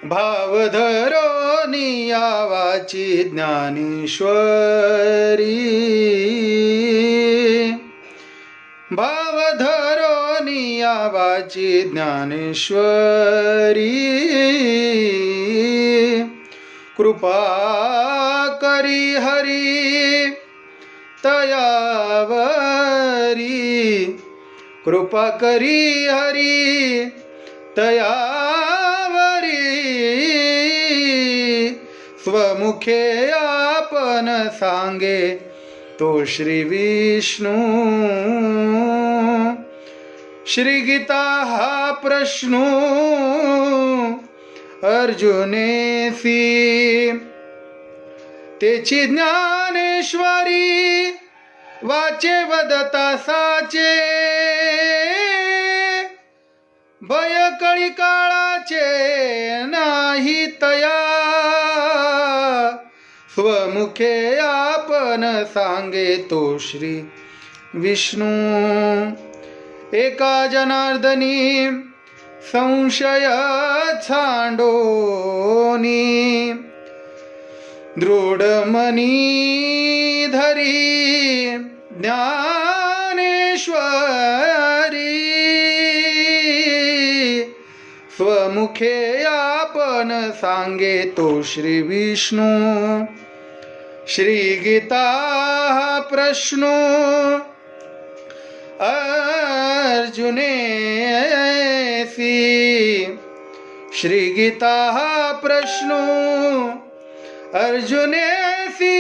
भाव धरोनी यावाची ज्ञानेश्वरी, भाव धरोनी यावाची ज्ञानेश्वरी, कृपा करी हरी तयावरी, कृपा करी हरी तयावरी, स्वमुखे आपण सांगे तो श्री विष्णू, श्री गीता हा प्रश्न अर्जुनेसी, तेची ज्ञानेश्वरी वाचे वदता साचे, भय कळी काळाचे नाही तया, स्वमुखे आपण सांगे तो श्री विष्णू, एका जनार्दनी संशय छांडोनी, दृढ मनी धरी ज्ञानेश्वरी, स्वमुखे आपण सांगे तो श्री विष्णू, श्री गीता हा प्रश्न अर्जुनेसी, श्री गीता हा प्रश्न अर्जुनेसी,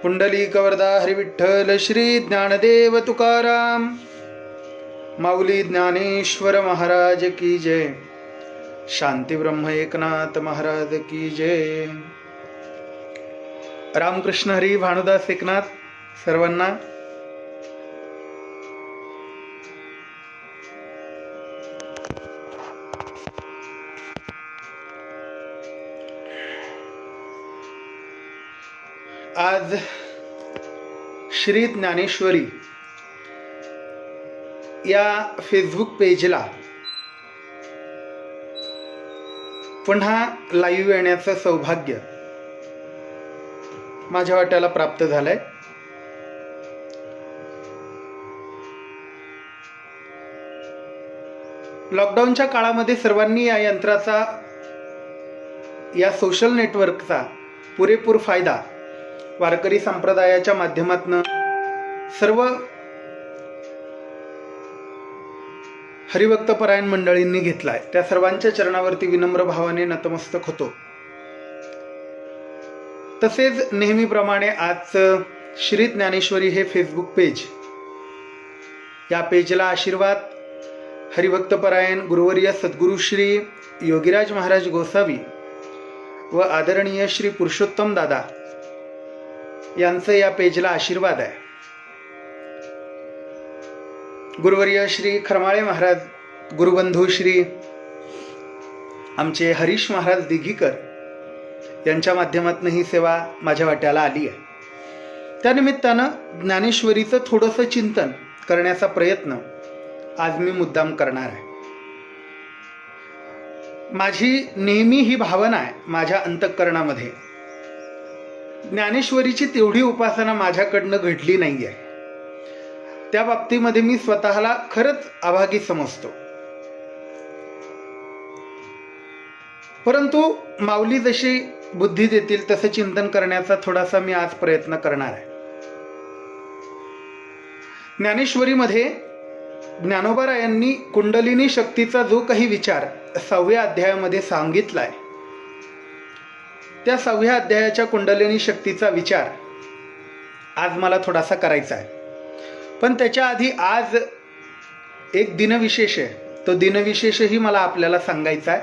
पुंडलिक वरदा हरी विठ्ठल श्री ज्ञानदेव तुकाराम माऊली ज्ञानेश्वर महाराज की जय, शांती ब्रह्म एकनाथ महाराज की जय। रामकृष्ण हरी भानुदास एकनाथ सर्वांना आज श्री ज्ञानेश्वरी या फेसबुक पेजला पुन्हा लाईव्ह येण्याचं सौभाग्य माझ्या वाट्याला प्राप्त झालंय। लॉकडाऊनच्या काळामध्ये सर्वांनी या यंत्राचा, या सोशल नेटवर्कचा पुरेपूर फायदा वारकरी संप्रदायाच्या माध्यमातून सर्व हरिभक्तपरायण मंडळींनी घेतलाय। त्या सर्वांच्या चरणावरती विनम्र भावाने नतमस्तक होतो। तसेच नेहमीप्रमाणे आज श्री ज्ञानेश्वरी हे फेसबुक पेज, या पेजला आशीर्वाद हरिभक्तपरायण गुरुवर्य सद्गुरु श्री योगीराज महाराज गोसावी व आदरणीय श्री पुरुषोत्तम दादा यांचं या पेजला आशीर्वाद आहे। गुरुवर्य श्री खरमाळे महाराज, गुरुबंधू श्री आमचे हरीश महाराज दिघीकर यांच्या माध्यमातून ही सेवा माझ्या वाट्याला आली आहे। त्यानिमित्तानं ज्ञानेश्वरीचं थोडंसं चिंतन करण्याचा प्रयत्न आज मी मुद्दाम करणार आहे। माझी नेहमी ही भावना आहे माझ्या अंतःकरणामध्ये, ज्ञानेश्वरीची तेवढी उपासना माझ्याकडनं घडली नाही आहे। त्या बाबतीमध्ये मी स्वतःला खरंच अभागी समजतो। परंतु माऊली जशी बुद्धी देतील तसं चिंतन करण्याचा थोडासा मी आज प्रयत्न करणार आहे। ज्ञानेश्वरीमध्ये ज्ञानोबारायांनी कुंडलिनी शक्तीचा जो काही विचार 6व्या अध्यायामध्ये सांगितलाय, त्या 6व्या अध्यायाच्या कुंडलिनी शक्तीचा विचार आज मला थोडासा करायचा आहे। पण त्याच्या आधी आज एक दिनविशेष आहे, तो दिनविशेषही मला आपल्याला सांगायचा आहे।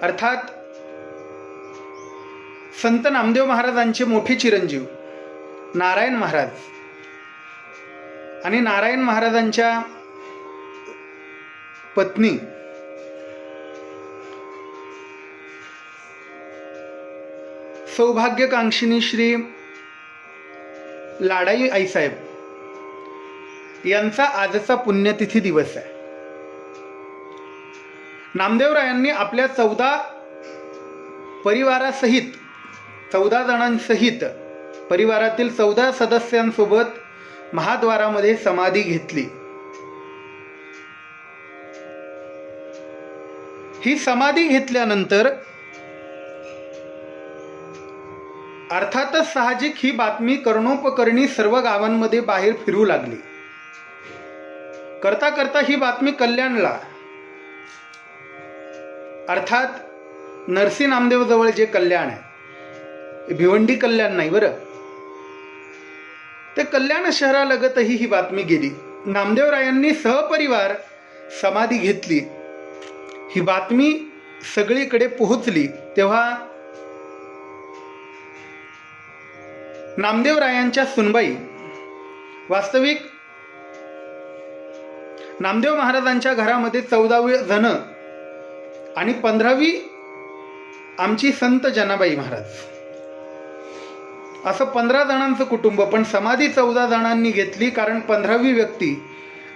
अर्थात संत नामदेव महाराजांचे मोठे चिरंजीव नारायण महाराज आणि नारायण महाराजांच्या पत्नी सौभाग्यकांक्षिणी श्री लाडाई आईसाहेब यांचा आजचा पुण्यतिथी दिवस आहे. नामदेवरायांनी आपल्या 14 परिवारासहित 14 जणांसहित परिवारातील 14 सदस्यांसोबत महाद्वारामध्ये समाधी घेतली. ही समाधी घेतल्यानंतर अर्थातच साहजिक ही बातमी कर्णोपकर्णी सर्व गावांमध्ये बाहेर फिरू लागली. करता करता ही बातमी कल्याणला, अर्थात नरसी नामदेव जवळ जे कल्याण आहे, भिवंडी कल्याण नाही बरं, ते कल्याण शहरालगतही ही बातमी गेली. नामदेवरायांनी सहपरिवार समाधी घेतली. ही बातमी सगळीकडे पोहोचली तेव्हा नामदेवरायांच्या सुनबाई, वास्तविक नामदेव महाराजांच्या घरामध्ये 14 जण आणि 15वी आमची संत जनाबाई महाराज, असं 15 जणांचं कुटुंब. पण समाधी 14 जणांनी घेतली, कारण 15वी व्यक्ती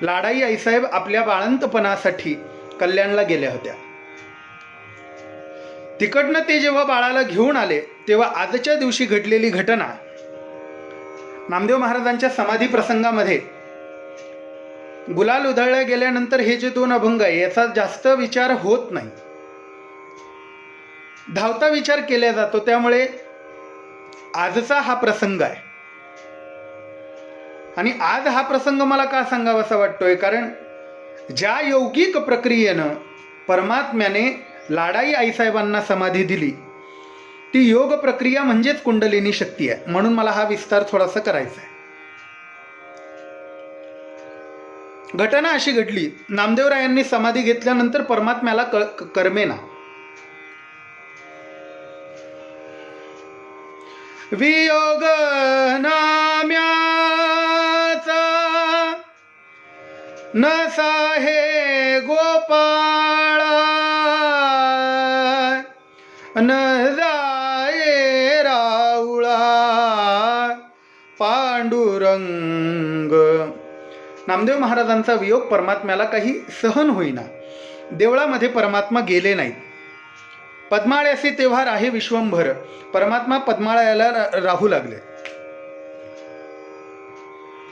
लाडाई आईसाहेब आपल्या बाळंतपणासाठी कल्याणला गेल्या होत्या. तिकडनं ते जेव्हा बाळाला घेऊन आले तेव्हा आजच्या दिवशी घडलेली घटना नामदेव महाराजांच्या समाधी प्रसंगामध्ये, गुलाल उधळल्या गेल्यानंतर हे जे 2 अभंग आहे याचा जास्त विचार होत नाही, धावता विचार केला जातो. त्यामुळे आजचा हा प्रसंग आहे. आणि आज हा प्रसंग मला का सांगावासा वाटतोय, कारण ज्या यौगिक प्रक्रियेनं परमात्म्याने लाडाई आईसाहेबांना समाधी दिली ती योग प्रक्रिया म्हणजेच कुंडलिनी शक्ती आहे. म्हणून मला हा विस्तार थोडासा करायचा आहे. घटना अशी घडली, नामदेवरायांनी समाधी घेतल्यानंतर परमात्म्याला करमेना. वियोग नाम्याचा नसा हे गोपाळा, न जाये राऊळा पांडुरंग. नामदेव महाराजांचा वियोग परमात्म्याला काही सहन होईना. देवळामध्ये परमात्मा गेले नाहीत. पद्माळ्यासी तेव्हा राहे विश्वंभर. परमात्मा पद्माळ्याला राहू लागले.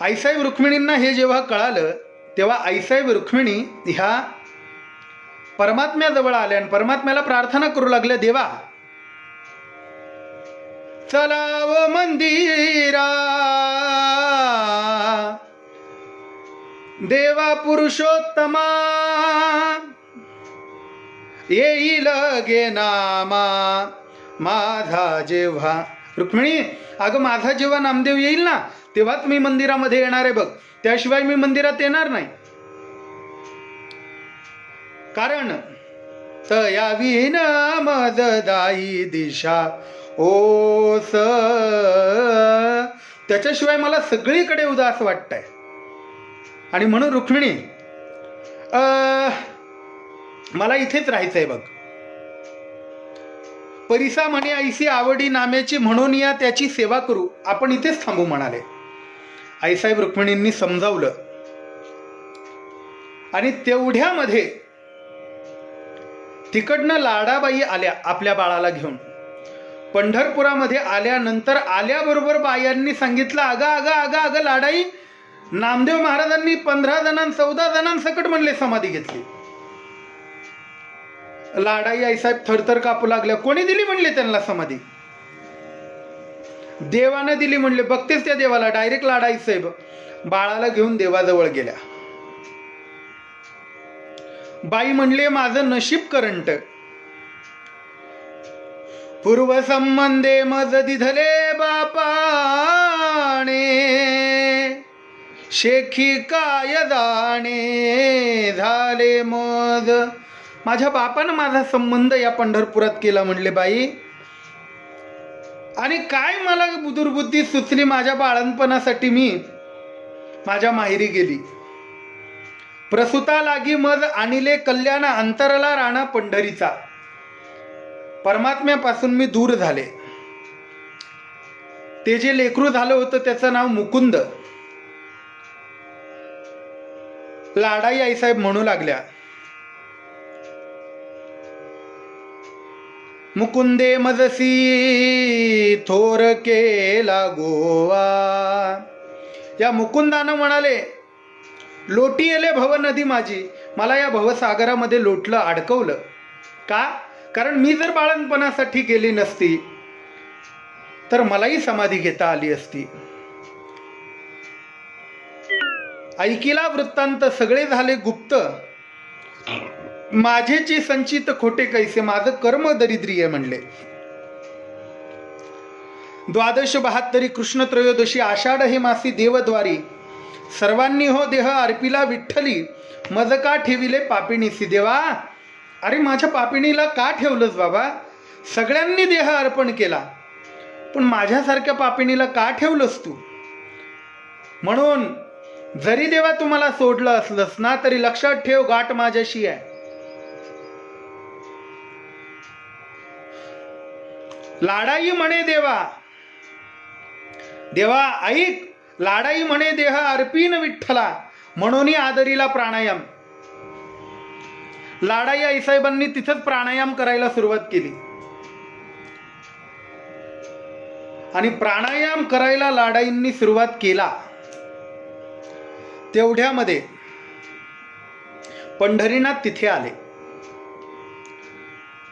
आईसाहेब रुक्मिणींना हे जेव्हा कळालं तेव्हा आईसाहेब रुक्मिणी ह्या परमात्म्याजवळ आल्या आणि परमात्म्याला प्रार्थना करू लागल्या, देवा चलाव मंदिरा, देवा पुरुषोत्तमा, येईल गे नामा माझा जेव्हा. रुक्मिणी, अगं माझा जेव्हा नामदेव येईल ना तेव्हाच मी मंदिरामध्ये येणार आहे बघ, त्याशिवाय मी मंदिरात येणार नाही. कारण तयावीन मददाई दिशा ओस, त्याच्याशिवाय मला सगळीकडे उदास वाटतंय. आणि म्हणून रुक्मिणी मला इथेच राहायचंय बघ. परिसा म्हणे आईसी आवडी नामेची, म्हणून या त्याची सेवा करू, आपण इथेच थांबू म्हणाले. आईसाहेब रुक्मिणींनी समजावलं आणि तेवढ्यामध्ये तिकडनं लाडाबाई आल्या आपल्या बाळाला घेऊन. पंढरपुरामध्ये आल्यानंतर आल्याबरोबर बायांनी सांगितलं, अगं अगं अगं अगं लाडाई, नामदेव महाराजांनी 15 जणांना 14 जणांसकट म्हणले समाधी घेतली. लाडाई आईसाहेब थरथर कापू लागल्या. कोणी दिली म्हणले त्यांना समाधी? देवानं दिली म्हणले. बघतेच त्या देवाला. डायरेक्ट लाडाई साहेब बाळाला घेऊन देवाजवळ गेल्या. बाई म्हणले, माझं नशीब करंट, पूर्व संबंधे मज दिधले बापाने, शेखी काय दाणे झाले मज. माझ्या बापानं माझा संबंध या पंढरपुरात केला म्हणले बाई. आणि काय मला दुर्बुद्धी सुचली, माझ्या बाळणपणासाठी मी माझ्या माहेरी गेली. प्रसूता लागी मज आणिले कल्याण, अंतरला राणा पंढरीचा. परमात्म्यापासून मी दूर झाले. ते जे लेकरू झालं होतं त्याचं नाव मुकुंद. लाडाई आईसाहेब म्हणू लागल्या, मुकुंदे मजसी थोर केला गोवा. या मुकुंदानं म्हणाले, लोटी येले भव नदी माझी, मला या भवसागरामध्ये लोटलं, अडकवलं. का? कारण मी जर बाळणपणासाठी गेली नसती तर मलाही समाधी घेता आली असती. ऐकिला वृत्तांत सगळे झाले गुप्त, माझेची संचित खोटे कैसे, माझं कर्म दरिद्रीय म्हणले. 1272 कृष्ण त्रयोदशी आषाढ हे मासी देवद्वारी, सर्वांनी हो देह अर्पिला विठ्ठली, मज का ठेविले पापिणीसी. देवा, अरे माझ्या पापिणीला का ठेवलंस बाबा? सगळ्यांनी देह अर्पण केला, पण माझ्यासारख्या पापिणीला का ठेवलंस तू? म्हणून जरी देवा तुम्हाला सोडलं असलंस ना, तरी लक्षात ठेव, गाठ माझ्याशी आहे. लाडाई म्हणे देवा, देवा ऐक, लाडाई म्हणे देह अर्पीन विठ्ठला, म्हणून आदरीला प्राणायाम. लाडाई आईसाहेबांनी तिथंच प्राणायाम करायला सुरुवात केली आणि प्राणायाम करायला लाडाईंनी सुरुवात केला. तेवढ्यामध्ये पंढरीनाथ तिथे आले.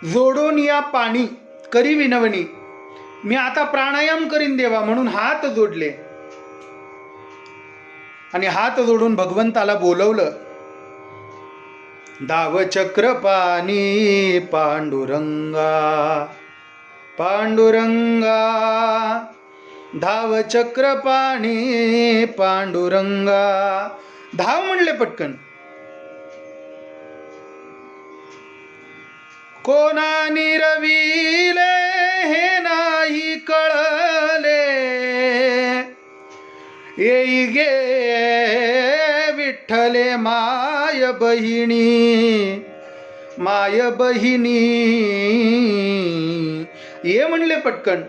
जोडून या पाणी करी विनवणी, मी आता प्राणायाम करीन देवा, म्हणून हात जोडले आणि हात जोडून भगवंताला बोलवलं. धावचक्र पाणी पांडुरंगा, पांडुरंगा, धावचक्र पाणी पांडुरंगा. धाव म्हणले पटकन. कोणा निरविले हे नाही कळले, येई गे विठ्ठले माय बहिणी, माय बहिणी. ये म्हणले पटकन.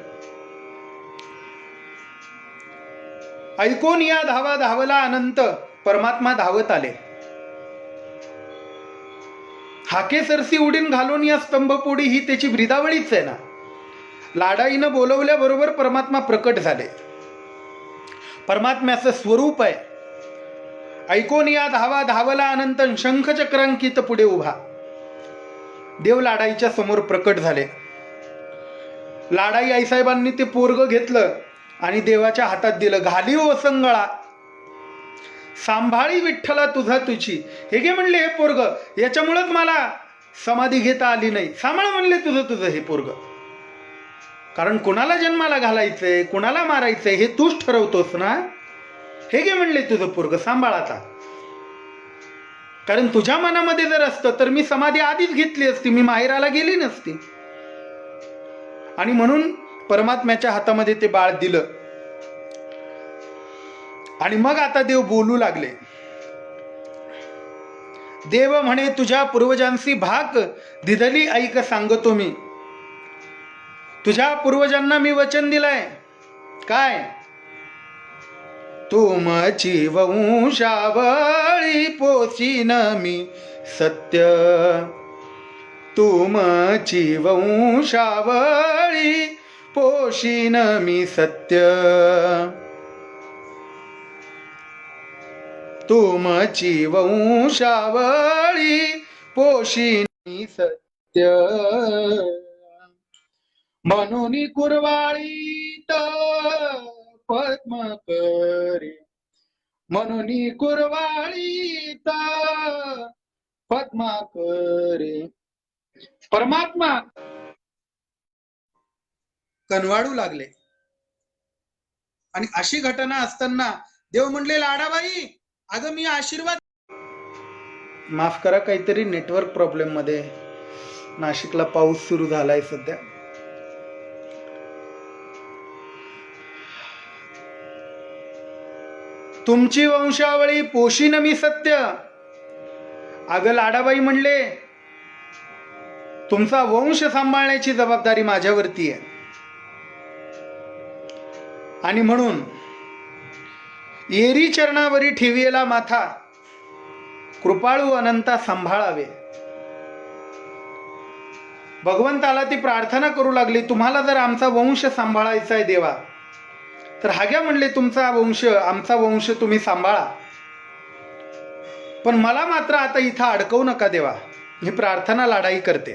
ऐकून या धावा धावला अनंत, परमात्मा धावत आले. हाके सरसी उडीन घालून या स्तंभपोडी, ही त्याची ब्रिदावळीच आहे ना. लाडाईनं बोलवल्याबरोबर परमात्मा प्रकट झाले. परमात्म्याचं स्वरूप आहे. ऐकून या धावा धावला अनंत, शंखचक्रांकित पुढे उभा. देव लाडाईच्या समोर प्रकट झाले. लाडाई आईसाहेबांनी ते पोरग घेतलं आणि देवाच्या हातात दिलं. घाली ओसंगळा सांभाळी विठ्ठला तुझा तुझी. हे घे म्हणले हे पोरग, याच्यामुळेच मला समाधी घेता आली नाही. सांभाळ म्हणले तुझं तुझं हे पोरग. कारण कुणाला जन्माला घालायचंय, कुणाला मारायचंय हे तूच ठरवतोस ना. हे घे म्हणले तुझं पोरग, सांभाळ आता. कारण तुझ्या मनामध्ये जर असतं तर मी समाधी आधीच घेतली असती, मी माहेराला गेली नसती. आणि म्हणून परमात्म्याच्या हातामध्ये ते बाळ दिलं. आणि मग आता देव बोलू लागले. देव म्हणे तुझ्या पूर्वजांची भाक दिधली ऐक सांगतो मी. तुझ्या पूर्वजांना मी वचन दिलंय. काय? तुमची वंशावळी पोषीन मी सत्य, तुमची वंशावळी पोषीन मी सत्य, तुमची वंशावळी पोषीन मी सत्य. म्हणून कुरवाळीत पद्म करे, म्हणून कुरवाळीत पद्मा करे. परमात्मा कनवाळू लागले. आणि अशी घटना असताना देव म्हणले लाडाबाई अगं मी आशीर्वाद. माफ करा, काहीतरी नेटवर्क प्रॉब्लेम मध्ये. नाशिकला पाऊस सुरू झालाय सध्या. तुमची वंशावळी पोषीन मी सत्य. अगं लाडाबाई म्हणले तुमचा वंश सांभाळण्याची जबाबदारी माझ्यावरती आहे. आणि म्हणून येरी चरणावरी ठेविला माथा, कृपाळू अनंता सांभाळावे. भगवंताला ती प्रार्थना करू लागली, तुम्हाला जर आमचा वंश सांभाळायचा आहे देवा, तर हाग्या म्हणले तुमचा वंश, आमचा वंश तुम्ही सांभाळा, पण मला मात्र आता इथं अडकवू नका देवा. ही प्रार्थना लाडाई करते.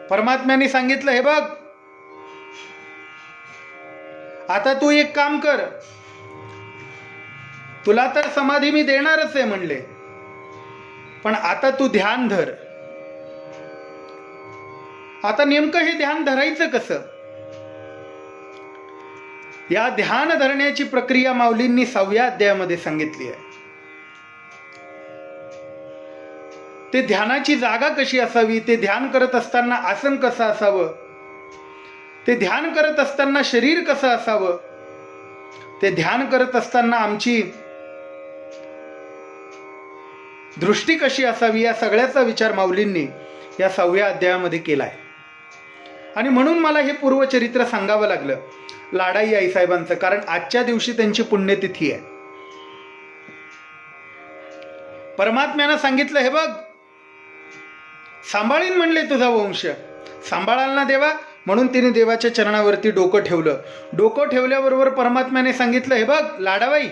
परमात्म्याने सांगितलं, हे बघ, आता तू एक काम कर, तुला तर समाधी मी देणारच आहे म्हणले, पण आता तू ध्यान धर. आता नेमकं हे ध्यान धरायचं कसं? या ध्यान धरण्याची प्रक्रिया माऊलींनी 6व्या अध्यायामध्ये सांगितली आहे. ते ध्यानाची जागा कशी असावी, ते ध्यान करत असताना आसन कसं असावं, ते ध्यान करत असताना शरीर कसं असावं, ते ध्यान करत असताना आमची दृष्टी कशी असावी, या सगळ्याचा विचार माऊलींनी या 6व्या अध्यायामध्ये केलाय. आणि म्हणून मला हे पूर्वचरित्र सांगावं लागलं लाडाई आईसाहेबांचं, कारण आजच्या दिवशी त्यांची पुण्यतिथी आहे. परमात्म्यानं सांगितलं, हे बघ, सांभाळीन म्हणले तुझा वंश, सांभाळाल ना देवा. म्हणून तिने देवाच्या चरणावरती डोकं ठेवलं. डोकं ठेवल्याबरोबर परमात्म्याने सांगितलं, हे बघ लाडाबाई,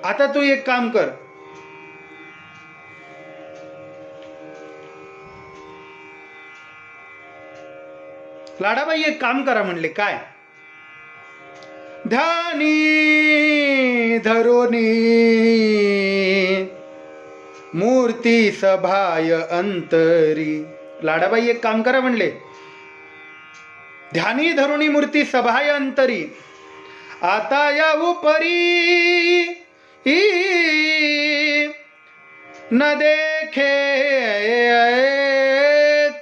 आता तू एक काम कर, लाडाबाई एक काम करा म्हणले. काय? ध्यानी धरोनी मूर्ती सभाय अंतरी. लाडाबाई एक काम करा म्हणले, ध्यानी धरुणी मूर्ती सभाय अंतरी, आता या उपरी न देखे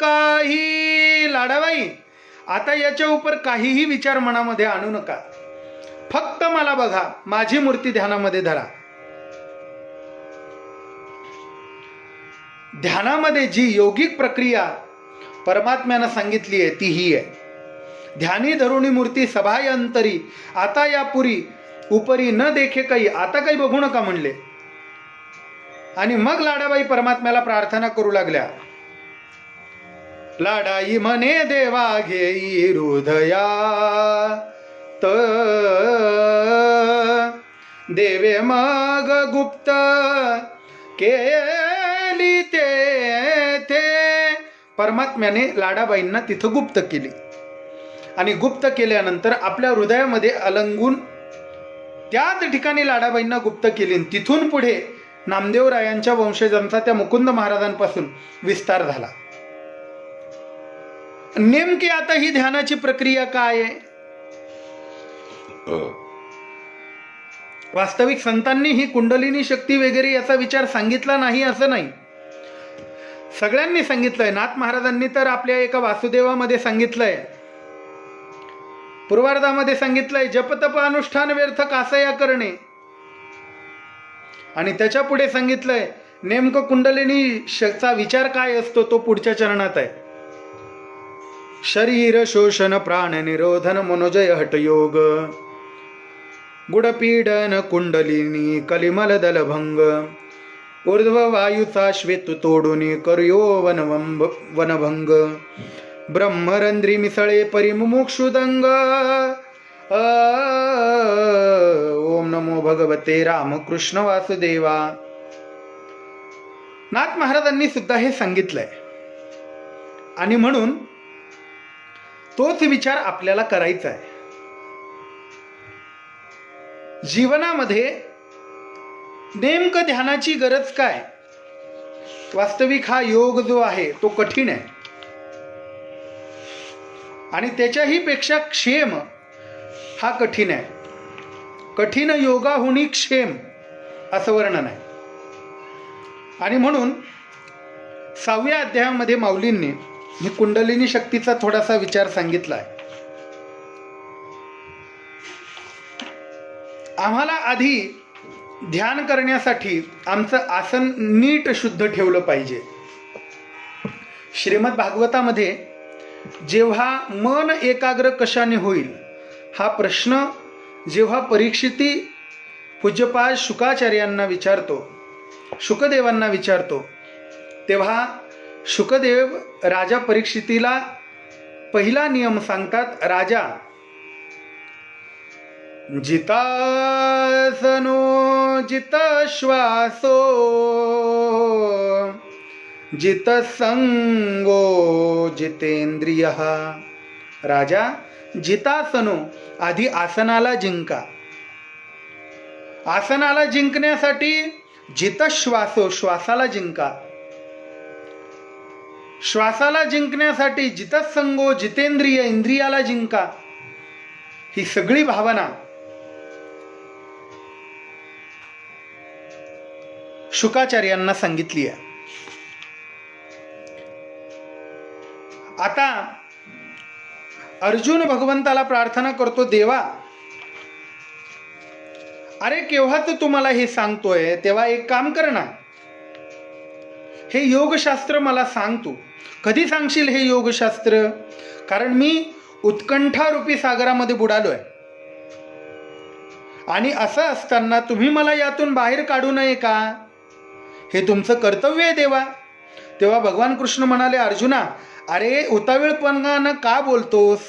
काही. लाडाबाई, आता याच्या उपर काहीही विचार मनामध्ये आणू नका, फक्त मला बघा, माझी मूर्ती ध्यानामध्ये धरा. ध्यानामध्ये जी योगिक प्रक्रिया परमात्म्यानं सांगितली आहे ती ही आहे, ध्यानी धरुणी मूर्ती सभाय अंतरी, आता या पुरी उपरी न देखे काही, आता काही बघू नका म्हणले. आणि मग लाडाबाई परमात्म्याला प्रार्थना करू लागल्या. लाडाई म्हणे देवा घेई हृदयात, देवे मग गुप्त केली ते. परमात्म्याने लाडाबाईंना तिथं गुप्त केली आणि गुप्त केल्यानंतर आपल्या हृदयामध्ये अलंगून त्याच ठिकाणी लाडाबाईंना गुप्त केली. तिथून पुढे नामदेवरायांच्या वंशजांचा त्या मुकुंद महाराजांपासून विस्तार झाला. नेमकी आता ही ध्यानाची प्रक्रिया काय आहे? वास्तविक संतांनी ही कुंडलिनी शक्ती वगैरे याचा विचार सांगितला नाही असं नाही, सगळ्यांनी सांगितलंय. नाथ महाराजांनी तर आपल्या एका वासुदेवामध्ये सांगितलंय, पूर्वार्धामध्ये सांगितलंय, जपतप अनुष्ठान व्यर्थ कासया करणे. आणि त्याच्या पुढे सांगितलंय नेमकं कुंडलिनी चा विचार काय असतो, तो पुढच्या चरणात आहे. शरीर शोषण प्राण निरोधन मनोजय हटयोग, गुडपीडन कुंडलिनी कलिमल दलभंग, ऊर्ध्व वायूचा श्वेत तोडून करयो वनभंग, ब्रह्मरंध्री मिसळे परिमुमुक्षुदंग. ओम नमो भगवते रामकृष्ण वासुदेवा. नाथ महाराजांनी सुद्धा हे सांगितलंय आणि म्हणून तोच विचार आपल्याला करायचा आहे. जीवनामध्ये नेमकं ध्यानाची गरज काय? वास्तविक हा योग जो आहे तो कठीण आहे आणि त्याच्याही पेक्षा क्षेम हा कठीण आहे. कठीण योगाहुनी क्षेम असं वर्णन आहे. आणि म्हणून 6व्या अध्यायामध्ये माऊलींनी ही कुंडलिनी शक्तीचा थोडासा विचार सांगितला आहे. आम्हाला आधी ध्यान करण्यासाठी आमचं आसन नीट शुद्ध ठेवलं पाहिजे. श्रीमद भागवतामध्ये जेव्हा मन एकाग्र कशाने होईल हा प्रश्न जेव्हा परीक्षिती पूज्यपाद शुकाचार्यांना विचारतो, शुकदेवांना विचारतो, तेव्हा शुकदेव राजा परीक्षितीला पहिला नियम सांगतात. राजा, जितासनो जित श्वासो जित संगो जितेंद्रिय. राजा, जितासनो, आधी आसनाला जिंका. आसनाला जिंकण्यासाठी जितश्वासो, श्वासाला जिंका. श्वासाला जिंकण्यासाठी जितसंगो जितेंद्रिय, इंद्रियाला जिंका. ही सगळी भावना शुकाचार्यांना सांगितली आहे. आता अर्जुन भगवंताला प्रार्थना करतो, देवा, अरे केव्हाच तुम्हाला हे सांगतोय, तेव्हा एक काम कर ना, हे योगशास्त्र मला सांग. तू कधी सांगशील हे योगशास्त्र? कारण मी उत्कंठारूपी सागरामध्ये बुडालोय आणि असं असताना तुम्ही मला यातून बाहेर काढू नये का? हे तुमचं कर्तव्य आहे देवा. तेव्हा भगवान कृष्ण म्हणाले, अर्जुना, अरे उतावीळपणानं का बोलतोस?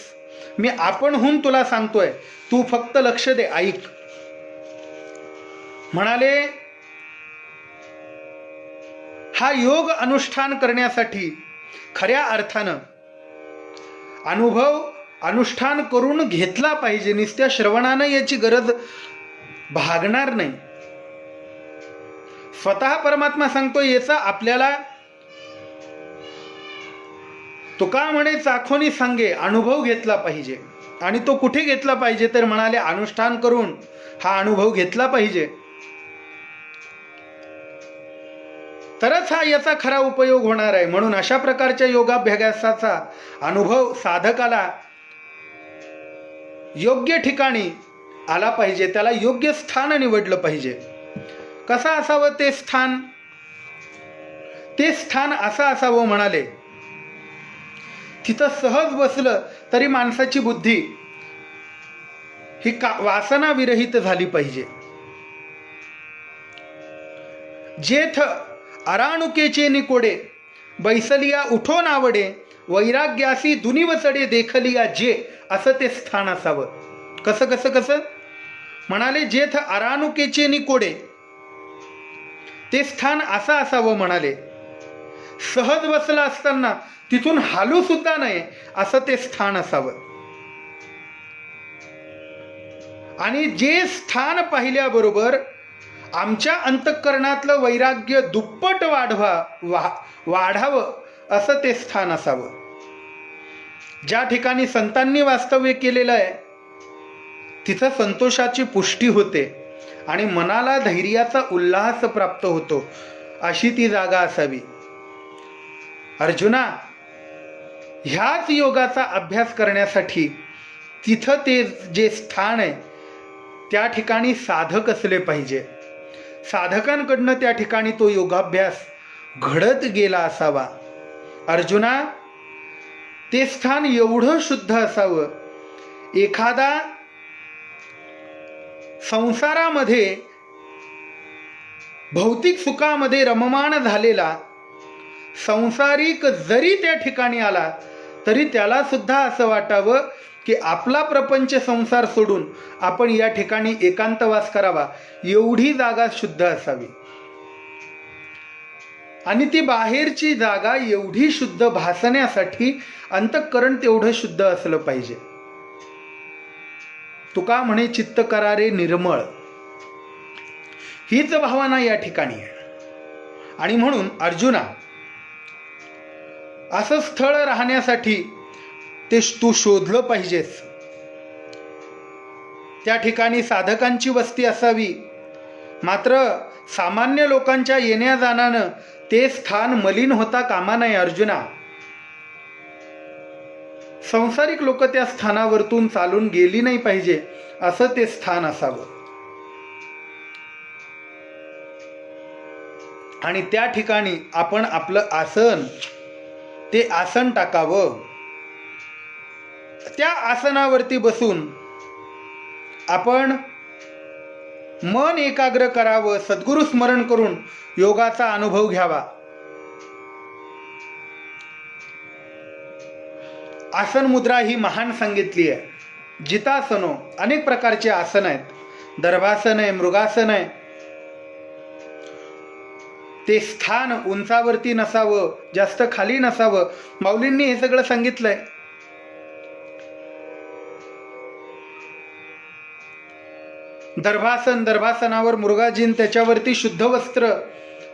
मी आपणहून तुला सांगतोय, तू फक्त लक्ष दे, ऐक. म्हणाले, हा योग अनुष्ठान करण्यासाठी खऱ्या अर्थानं अनुभव अनुष्ठान करून घेतला पाहिजे. नुसत्या श्रवणानं याची गरज भागणार नाही. स्वतः परमात्मा सांगतो, याचा आपल्याला, तुका म्हणे चाखोनी सांगे, अनुभव घेतला पाहिजे. आणि तो कुठे घेतला पाहिजे? तर म्हणाले, अनुष्ठान करून हा अनुभव घेतला पाहिजे. तरच हा याचा खरा उपयोग होणार आहे. म्हणून अशा प्रकारच्या योगाभ्यासाचा अनुभव साधकाला योग्य ठिकाणी आला पाहिजे. त्याला योग्य स्थान निवडलं पाहिजे. कसं असावं ते स्थान? ते स्थान असं असावं, म्हणाले, तिथं सहज बसलं तरी माणसाची बुद्धी ही वासना विरहित झाली पाहिजे. जेथ अराणुकेचे निकोडे बैसलिया उठो नावडे, वैराग्यासी दुनिव चढे देखलिया जे, असं ते स्थान असावं. कसं कसं कसं? म्हणाले, जेथ अराणुकेचे निकोडे, ते स्थान असं असावं. म्हणाले, सहज बसला असताना तिथून हालू सुद्धा नये असं ते स्थान असावं. आणि जे स्थान पाहिल्याबरोबर आमच्या अंतःकरणातलं वैराग्य दुप्पट वाढावं असं ते स्थान असावं. ज्या ठिकाणी संतांनी वास्तव्य केलेलं आहे तिथं संतोषाची पुष्टी होते आणि मनाला धैर्याचा उल्हास प्राप्त होतो, अशी ती जागा असावी. अर्जुना, ह्याच योगाचा अभ्यास करण्यासाठी तिथं ते जे स्थान आहे त्या ठिकाणी साधक असले पाहिजे. साधकांकडनं त्या ठिकाणी तो योगाभ्यास घडत गेला असावा. अर्जुना, ते स्थान एवढं शुद्ध असावं, एखादा संसारामध्ये भौतिक सुखामध्ये रममाण झालेला संसारिक जरी त्या ठिकाणी आला तरी त्याला सुद्धा असं वाटावं की आपला प्रपंच संसार सोडून आपण या ठिकाणी एकांतवास करावा, एवढी जागा शुद्ध असावी. आणि ती बाहेरची जागा एवढी शुद्ध भासण्यासाठी अंतःकरण तेवढं शुद्ध असलं पाहिजे. तुका म्हणे, चित्त करारे निर्मळ, हीच भावना या ठिकाणी आहे. आणि म्हणून अर्जुना, असं स्थळ राहण्यासाठी ते तू शोधलं पाहिजेस. त्या ठिकाणी साधकांची वस्ती असावी. मात्र सामान्य लोकांच्या येण्या जाण्यानं ते स्थान मलिन होता कामा नये. अर्जुना, संसारिक लोक त्या स्थानावरतून चालून गेली नाही पाहिजे असं ते स्थान असावं. आणि त्या ठिकाणी आपण आपलं आसन, ते आसन टाकावं. त्या आसनावरती बसून आपण मन एकाग्र करावं, सद्गुरु स्मरण करून योगाचा अनुभव घ्यावा. आसन मुद्रा ही महान सांगितली आहे. जितासनो, अनेक प्रकारचे आसन आहेत. दर्भासन आहे, मृगासन आहे. ते स्थान उंचावरती नसावं, जास्त खाली नसावं. माऊलींनी हे सगळं सांगितलंय. दर्भासन, दर्भासनावर मृगाजीन, त्याच्यावरती शुद्ध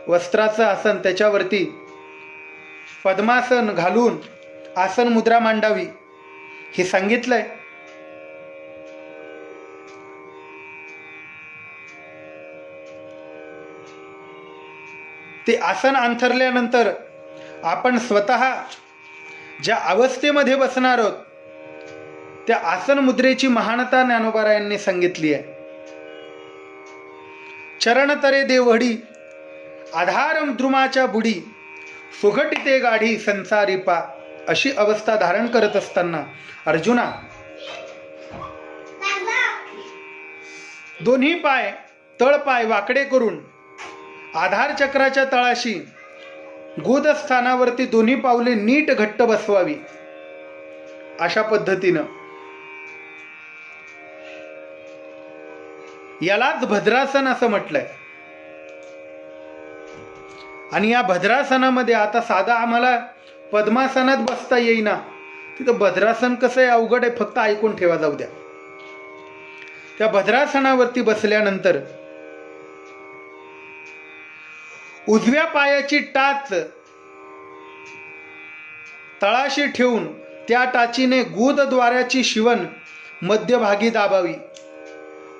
वस्त्राचं आसन, त्याच्यावरती पद्मासन घालून आसन मुद्रा मांडावी हे सांगितलंय. ते आसन अंथरल्यानंतर आपण स्वतः ज्या अवस्थेमध्ये बसणार आहोत त्या आसन मुद्रेची महानता ज्ञानोबारायांनी सांगितली आहे. चरणतरे देवहडी, आधारम द्रुमाच्या बुडी, सुघटिते गाढी संसारी पा. अशी अवस्था धारण करत असताना अर्जुना, दोन्ही पाय, तळपाय वाकडे करून आधार चक्राच्या तळाशी गुदस्थानावरती दोन्ही पावले नीट घट्ट बसवावी. अशा पद्धतीनं यालाच भद्रासन असं म्हटलंय. आणि या भद्रासनामध्ये आता साधा आम्हाला पद्मासनात बसता येईना, तिथं भद्रासन कसं आहे, अवघड आहे. फक्त ऐकून ठेवा, जाऊ द्या. त्या भद्रासनावरती बसल्यानंतर उजव्या पायाची टाच तळाशी ठेवून त्या टाचीने गुदद्वाराची शिवण मध्यभागी दाबावी.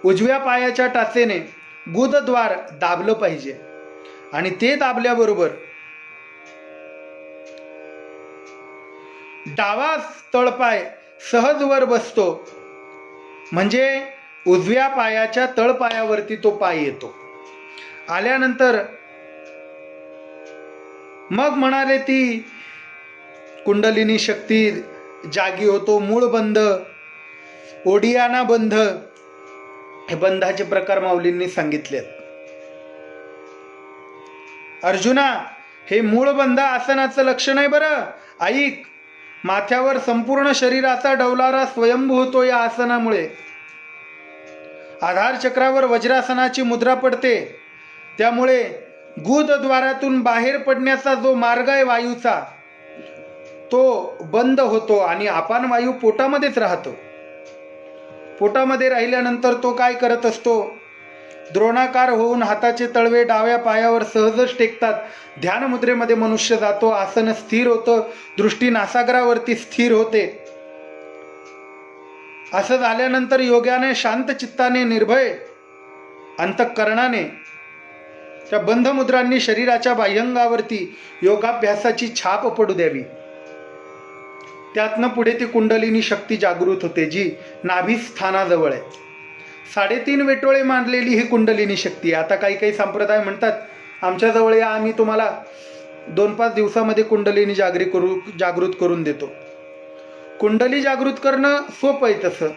उजव्या पायाच्या टाचेने गुदद्वार दाबलं पाहिजे. आणि ते दाबल्याबरोबर डावा तळपाय सहज वर बसतो, म्हणजे उजव्या पायाच्या तळपायावरती तो पाय येतो. आल्यानंतर मग म्हणाले ती कुंडलिनी शक्ती जागी होतो. मूळ बंध, ओडियाना बंध, हे बंधाचे प्रकार माऊलींनी सांगितले. अर्जुना, हे मूळ बंध आसनाचं लक्षण आहे बरं. ऐक, माथ्यावर संपूर्ण शरीराचा डौलारा स्वयंभू होतो या आसनामुळे. आधार चक्रावर वज्रासनाची मुद्रा पडते, त्यामुळे गुदद्वारातून बाहेर पडण्याचा जो मार्ग आहे वायूचा, तो बंद होतो आणि अपान वायू पोटामध्येच राहतो. पोटामध्ये राहिल्यानंतर तो काय करत असतो, द्रोणाकार होऊन हाताचे तळवे डाव्या पायावर सहजच टेकतात. ध्यान मुद्रेमध्ये मनुष्य जातो. आसन स्थिर होतं, दृष्टी नासागरावरती स्थिर होते. असं झाल्यानंतर योग्याने, शांत चित्ताने, निर्भय अंतःकरणाने त्या बंधमुद्रांनी शरीराच्या बाह्यंगावरती योगाभ्यासाची छाप पडू द्यावी. त्यातनं पुढे ती कुंडलिनी शक्ती जागृत होते, जी नाभिस्थानाजवळ आहे. 3.5 वेटोळे मांडलेली ही कुंडलिनी शक्ती. आता काही संप्रदाय म्हणतात, आमच्याजवळ या, आम्ही तुम्हाला 2-5 दिवसामध्ये कुंडलिनी जागृत करून देतो. कुंडली जागृत करणं सोपं आहे तसं,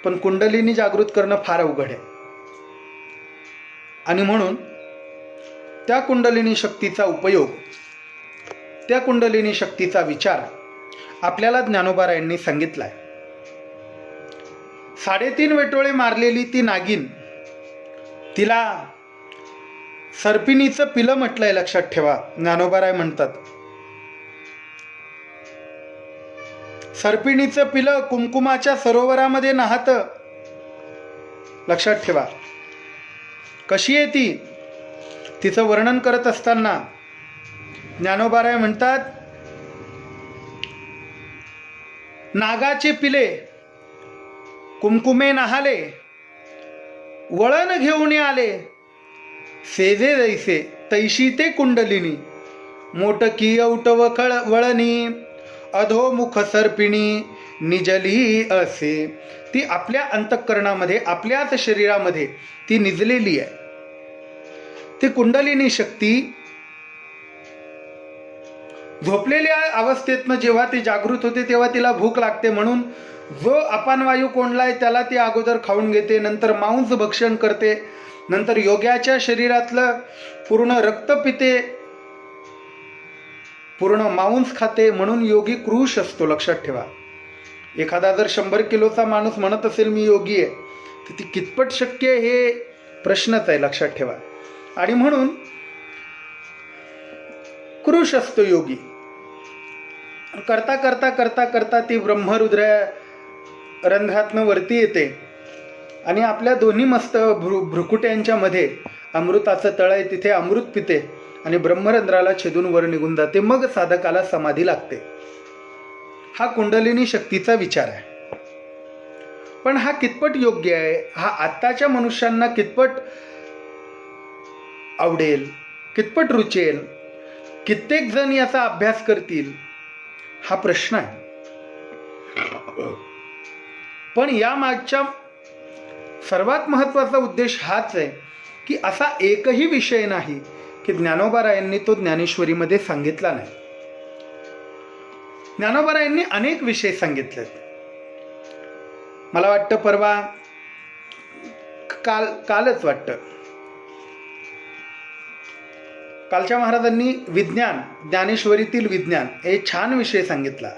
पण कुंडलिनी जागृत करणं फार अवघड आहे. आणि म्हणून त्या कुंडलिनी शक्तीचा उपयोग, त्या कुंडलिनी शक्तीचा विचार आपल्याला ज्ञानोबारायांनी सांगितलाय. 3.5 वेटोळे मारलेली ती नागिन, तिला सर्पिणीचं पिलं म्हटलंय, लक्षात ठेवा. ज्ञानोबाराय म्हणतात सर्पिणीचं पिलं कुंकुमाच्या सरोवरामध्ये नाहतं. लक्षात ठेवा. कशी आहे ती, तिचं वर्णन करत असताना ज्ञानोबाराय म्हणतात, नागाचे पिले कुमकुमे नाहाले, वळण घेऊन आले, सेजे जैसे तैशी ते कुंडलिनी, मोटकी औटव वळणी, अधोमुख सर्पिणी निजली असे. ती आपल्या अंतःकरणामध्ये, आपल्याच शरीरामध्ये ती निजलेली आहे. ती कुंडलिनी शक्ती झोपलेल्या अवस्थेतनं जेव्हा ती जागृत होते तेव्हा तिला भूक लागते. म्हणून जो अपानवायू कोंडलाय त्याला ती अगोदर खाऊन घेते, नंतर मांस भक्षण करते, नंतर योग्याच्या शरीरातलं पूर्ण रक्त पिते, पूर्ण मांस खाते. म्हणून योगी कृश असतो, लक्षात ठेवा. एखादा जर 100 किलोचा माणूस म्हणत असेल मी योगी आहे, तर ती कितपत शक्य आहे हे प्रश्नच आहे, लक्षात ठेवा. आणि म्हणून कृश असतो योगी. करता करता करता करता ती ब्रह्मरुद्र रंध्रातनं वरती येते आणि आपल्या दोन्ही मस्त भ्रुकुट्यांच्या मध्ये अमृताचं तळ आहे, तिथे अमृत पिते आणि ब्रह्मरंध्राला छेदून वर निघून जाते. मग साधकाला समाधी लागते. हा कुंडलिनी शक्तीचा विचार आहे. पण हा कितपत योग्य आहे, हा आत्ताच्या मनुष्यांना कितपत आवडेल, कितपत रुचेल, कित्येक जण याचा अभ्यास करतील, हा प्रश्न आहे. पण या मागच्या सर्वात महत्वाचा उद्देश हाच आहे की असा एकही विषय नाही की ज्ञानोबारायांनी तो ज्ञानेश्वरीमध्ये सांगितला नाही. ज्ञानोबारायांनी अनेक विषय सांगितलेत. मला वाटतं परवा कालच वाटतं कालच्या महाराजांनी विज्ञान, ज्ञानेश्वरीतील विज्ञान हे छान विषय सांगितला.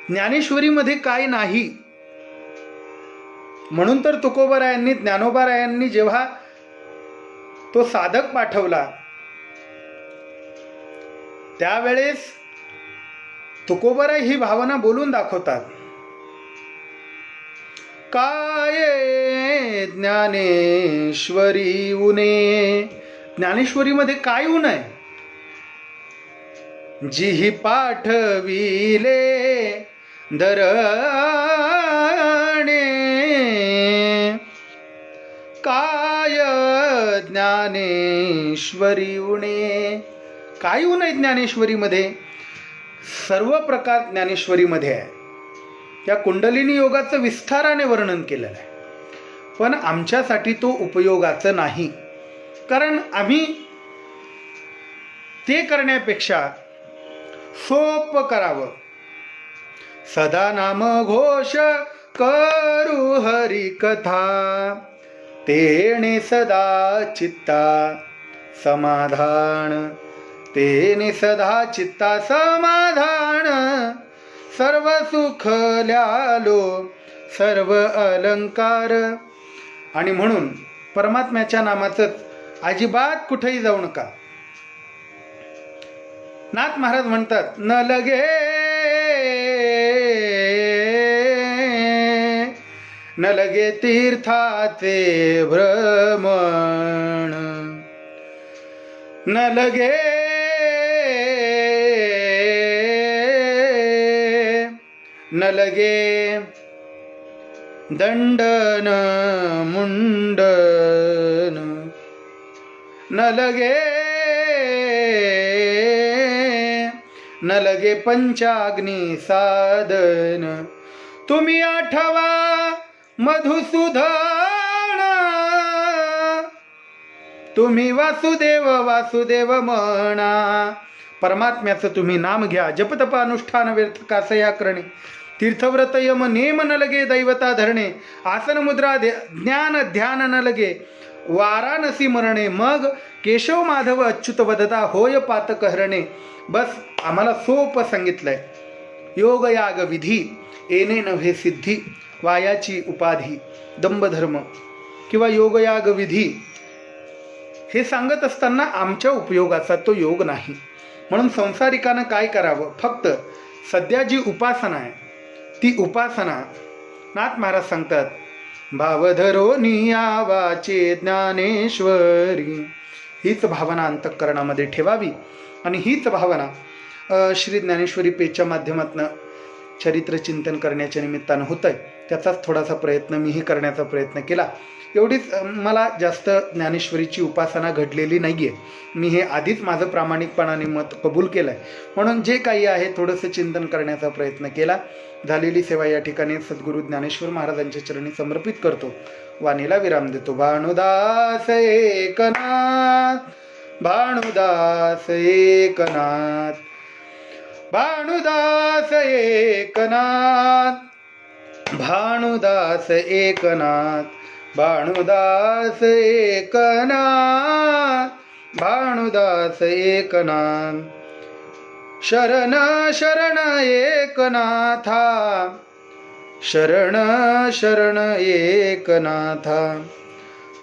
ज्ञानेश्वरीमध्ये काय नाही म्हणून तर तुकोबारायांनी, ज्ञानोबारायांनी जेव्हा तो साधक पाठवला त्यावेळेस तुकोबाराय ही भावना बोलून दाखवतात. काय ज्ञानेश्वरी उने, ज्ञानेश्वरीमध्ये काय ऊन आहे? जिही पाठविले धरणे, काय ज्ञानेश्वरी उणे. काय ऊन आहे ज्ञानेश्वरीमध्ये? सर्व प्रकार ज्ञानेश्वरीमध्ये आहे. त्या कुंडलिनी योगाचं विस्ताराने वर्णन केलेलं आहे. पण आमच्यासाठी तो उपयोगाचं नाही, कारण आम्ही ते करण्यापेक्षा सोपं करावं. सदा नाम घोष करू हरी कथा, तेने सदा चित्ता समाधान, तेने सदा चित्ता समाधान, सर्व सुख ल्यालो सर्व अलंकार. आणि म्हणून परमात्म्याच्या नामाचं अजिबात कुठेही जाऊ नका. नाथ महाराज म्हणतात, न लगे न लगे तीर्थाचे भ्रमण, न लगे न लगे दंडन मुंडन, न लगे न लगे पंचाग्नी साधन. तुम्ही आठवा मधुसूदन, तुम्ही वासुदेव वासुदेव म्हणा. परमात्म्याचं तुम्ही नाम घ्या. जपतप अनुष्ठान व्यर्थ कासया करणे, तीर्थव्रत यम नेम न लगे दैवता धरणे, आसन मुद्रा ज्ञान ध्यान न लगे वाराणसी मरणे. मग केशव माधव अच्युत वदता होय पातक हरणे. बस आम्हाला सोपं सांगितलंय. योग याग विधी येणे नव्हे सिद्धी, वायाची उपाधी दंभधर्म किंवा योगयाग विधी हे सांगत असताना आमच्या उपयोगाचा तो योग नाही. म्हणून संसारिकानं काय करावं? फक्त सध्या जी उपासना आहे ती उपासना नाथ महाराज सांगतात, भावधरो नियावाचे ज्ञानेश्वरी. हीच भावना अंतःकरणामध्ये ठेवावी आणि हीच भावना श्री ज्ञानेश्वरी पेजच्या माध्यमातून चरित्र चिंतन करण्याच्या निमित्तानं होत आहे. त्याचाच थोडासा प्रयत्न मीही करण्याचा प्रयत्न केला. एवढीच, मला जास्त ज्ञानेश्वरीची उपासना घडलेली नाही आहे. मी हे आधीच माझं प्रामाणिकपणाने मत कबूल केलं आहे. म्हणून जे काही आहे थोडंसं चिंतन करण्याचा प्रयत्न केला. झालेली सेवा या ठिकाणी सद्गुरू ज्ञानेश्वर महाराजांच्या चरणी समर्पित करतो. वाणीला विराम देतो. भानुदास एकनाथ, भानुदास एकनाथ, भानुदास एकनाथ, भानुदास एकनाथ, भानुदास एकनाथ, भानुदास एकनाथ. शरण शरण एकनाथा, शरण शरण एकनाथा.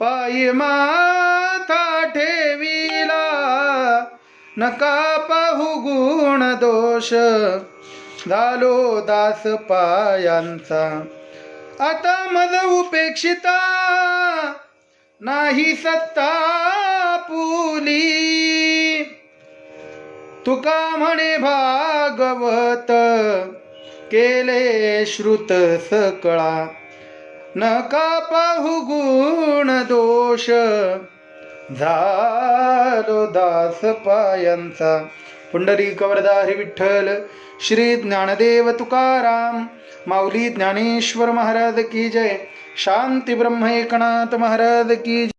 पायी माथा ठेविला, नका पाहू गुण दोष. झालो दास पायांचा, आता मज उपेक्षिता. नाही सत्ता पुली, तुका म्हणे भागवत. केले श्रुत सकळा, नका पाहू गुण दोष. झालो दास पायांचा. पुंडलिक वरदा हरी विठ्ठल. श्री ज्ञानदेव तुकाराम माऊली ज्ञानेश्वर महाराज की जय. शांती ब्रह्म एकनाथ महाराज की जय.